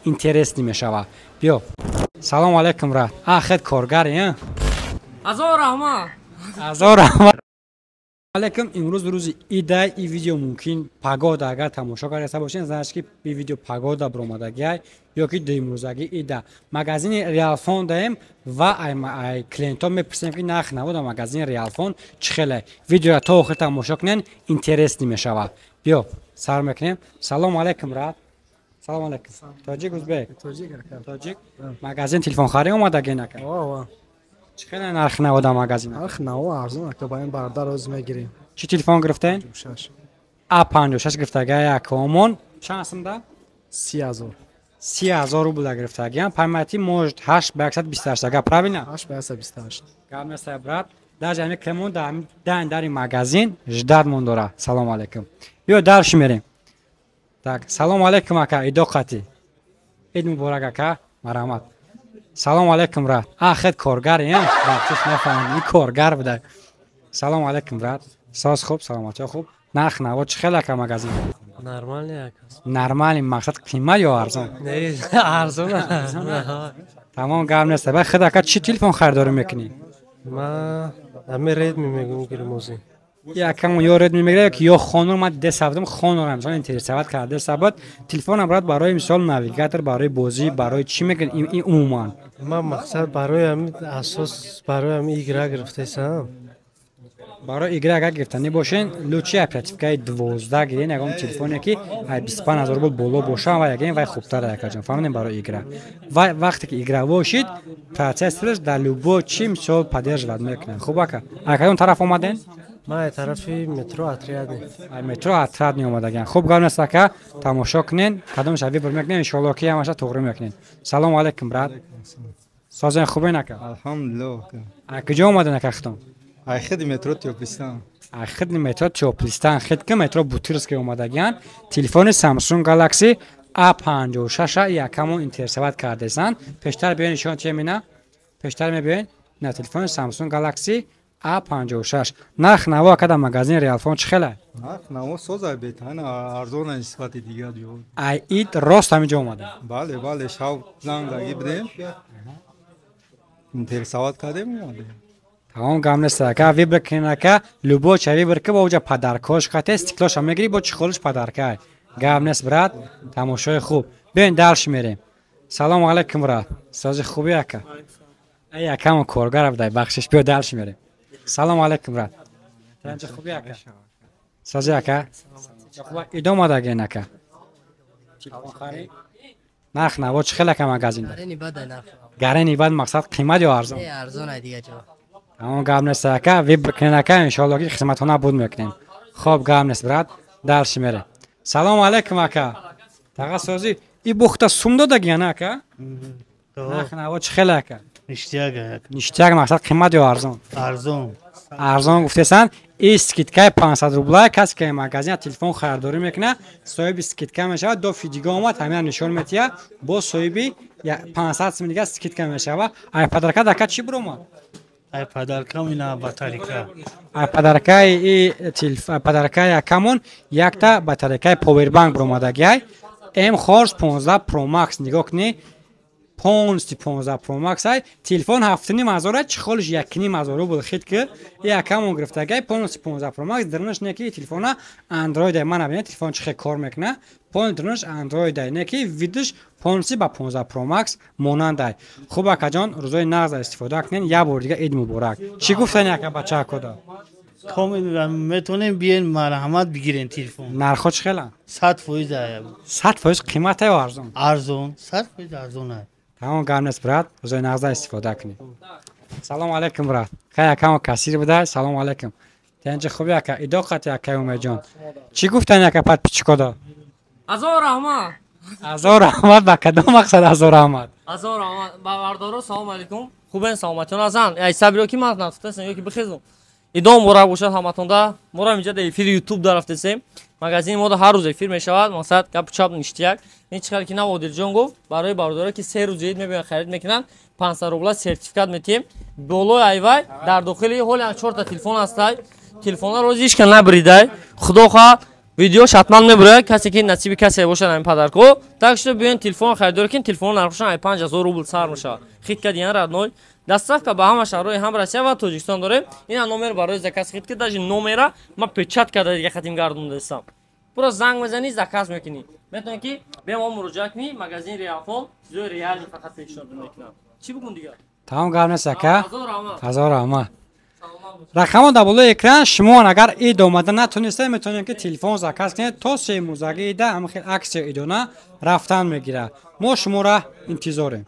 интересный мешава. Биё. Салом алейкум брат. Ахет коргари, Азор Рахмат. Азор Рахмат. Алейкум. имрӯз рӯзи ида и видео мумкин пагода агар тамошо карда бошен значит ки и видео пагода бромадагиай ё ки доимрӯзаги ида магазини Realfon даем ва ай клиентҳо мепурсем ки нарх навода магазини Realfon чӣ хеле видеоро то охир тамошо кунен интересный мешавад. Биё сар мекунем. Салом алейкум брат. Салом алейкум. Тоҷик узбек. Тоҷик. Магазин телефон харӣ омадаги нака. چه خیلی نرخ نودا مغازین نرخ نو ارزون که باید برادر روز میگیریم چی تلفن گرفتین؟ A56 گرفتگی یکمون چند سمده؟ 30,000 30,000 روبل گرفتگی پایمتی موجود 8 به 128 گپ правильно 8 به 128 گام است برات даже ми кремон در این مغازین ждать мон дора салом алейкум биё дарш мерем так салом алейкум ака идоқати ид муборак ака марҳамат салом алейкум брат. Ахет коргари, бахшиш нафаҳмидӣ коргар буда. Салом алейкум брат. Соз хуб, саломатиё хуб. Нарх навод чӣ хел ака магазин? Нормальный ака. Нормальный мақсад қимат ё арзон? Не, арзон. Тамом гап нест. Ба хед ака чӣ телефон харидорӣ мекунӣ? Ма ами Redmi мегирам озин. Якам ё Redmi мегирам ки ё Honor ма десавдам Honor ҳамчун интересоват карда сабат телефонам брат барои мисол навигатор барои бозӣ барои чӣ мекунӣ ин умуман? Ма мақсад барои ами асос барои ами игра гирифтесам. барои игра агар гирифтанӣ бошен лучи оперативкаи 12 гирен ягон телефоне ки 25,000 рубл боло боша ва ягон вай хубтар якаҷон фаҳмидем барои игра ва вақте ки игра бошид процессораш дар любой чӣ мисол поддерживать мекунад. Хуб ака кадом тараф омаден? Ма тарафи метро отряди. Метро отряди омадаган. Хуб гап нест ака тамошо кунен кадомаш вибр мекунен иншоалло ки ҳамаша тоғри мекунен. Салом алейкум брат. Созен хубен ака? Алҳамдулиллоҳ. Куҷо омаден ака хитон? Айхид метро Теоплистан. Айхид метро Теоплистан. Хидки метро Бутирский омадаган. Телефони Samsung Galaxy A56 якамон интерсават кардесан. Пештар биён нишон чӣ мина? Пештар мебиён? На телефони Samsung Galaxy A56. Нарх наво ака дар магазини Realfon чӣ хеле? Нарх наво соза бетана арзона нисбати дигар ё. Ай ид рост ҳаминҷо омада. Бале, бале, шав зангаги бидем. Интерсават кардем омадем. Тамом гам нест ака вибр кунен ака любой ча вибр ки бо уҷа падаркош хате стеклоша мегири бо чихолиш падаркай. Гам нест брат. Тамошои хуб. Биён дарш мерем. Салом алейкум брат. Сози хуби ака. Ай акам коргар будай бахшиш биё дарш мерем. Салом алейкум брат. Танҷа хуби ака. Сози ака. Хуба идомадаген ака. Телефон хари? Нарх наво чӣ хел ака магазин? Гарени бад нарх. Гарени бад мақсад қимат ё арзон? Арзон ай дига ҷо. Тамом гап нест ака вибр кунен ака иншоалло ки хизматҳо набуд мекунем. Хоб гап нест брат. дарш мерем. Салом алейкум ака. Тага сози и бухта сум додагиан ака? Нарх наво чӣ хел ака? Ништяк ака. Ништяк мақсад қимат ё арзон? Арзон. Арзон гуфтесан. И скидкаи 500 рубла касе ки магазин телефон харидорӣ мекунад соҳиби скидка мешавад. До фидига омад ҳамина нишон метиҳад бо соҳиби 500 сум дига скидка мешавад. Ай падарка ака чӣ биромад? Ай падаркам ина батарика. Ай падаркаи и телефон падаркаи акамон якта батарикаи повербанк биромадагиай M Horse 15 Pro Max нигоҳ кунӣ. 15 Pro Max ай телефон 7,5 чихолиш 1,5 рубл хит ки якамон гирифтагай 15 Pro Max дирнаш неки телефона Android ай мана бинед телефон чихе кор мекуна пон дирнаш Android ай неки видиш 15 Pro Max монандай. Хуб акаҷон рӯзои нағз истифода кунен як бор дига ид муборак. Чӣ гуфтани ака бача кода? метонем биен марҳамат бигирен телефон. Нархо чӣ хела? 100% ая. 100% қимат ё арзон? Арзон, 100% арзон ай. Тамом гап нест брат, рӯзои нағза истифода кунед. Салом алейкум брат. Хай акамо кассир будай. Салом алейкум. Танҷа хуби ака идоқати ака умеҷон. Чӣ гуфтани ака подписчикода? Азор Рахмат. Азор Рахмат ба кадом мақсад Азор Рахмат? Азор Рахмат ба вардоро салом алейкум. Хубен саломатион азан. Ай сабиро ки мас нафтасен ёки бихезум. идом мурак бошад ҳаматонда мора инҷа дар эфири ютуб дарафтесем магазини мода ҳар рӯз эфир мешавад мақсад гапу чап ништияк ин чӣ қадр ки нав Одилҷон гуфт барои бардора ки 3 рӯз ид мебиён харид мекунанд 500 рубла сертификат метиҳем болои айвай дар дохили ҳоли 4 та телефон ҳастай телефонро рози ҳеч кан набридай худо хоҳад видео шатман мебурад, касе ки насиби касе бошад ҳамин падарко, так шуда биён телефон харидор кин, телефон нархошан 5000 рубл сар мешавад. Хит кардиан радной. Доставка ба ҳама шаҳрҳои ҳам Россия ва Тоҷикистон дорем. Ина номер барои заказ хит ки даже номера ма печат карда дига хатим гардондастам. Пура занг мезани, заказ мекунӣ. Метавонӣ ки бема муроҷиат кунӣ, магазин Реалфон, чизои реали фақат пешниҳод мекунам. Чӣ бигӯм дигар? Тамом гап нест ака. Ҳазор rahmat. Рақамон дар болои экран шумо агар ид омада натонистед метавонед ки телефон заказ кунед то 3 музаги ида ҳамин хел аксия идона рафтан мегира. Мо шуморо интизорем.